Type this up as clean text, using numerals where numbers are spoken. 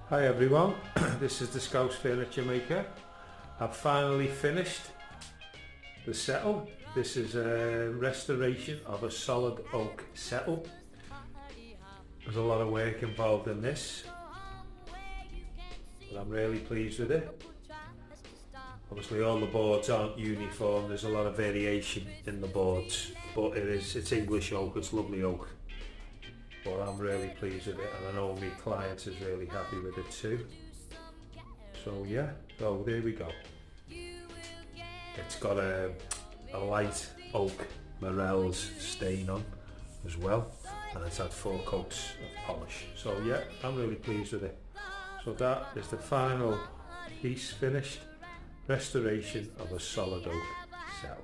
Hi everyone, this is the Scouse Furniture Maker. I've finally finished the settle. This is a restoration of a solid oak settle. There's a lot of work involved in this, but I'm really pleased with it. Obviously all the boards aren't uniform, there's a lot of variation in the boards, but it's English oak, it's lovely oak. But I'm really pleased with it, and I know my client is really happy with it too. So yeah, so there we go. It's got a light oak morels stain on as well, and it's had 4 coats of polish. So yeah, I'm really pleased with it. So that is the final piece finished, restoration of a solid oak settle.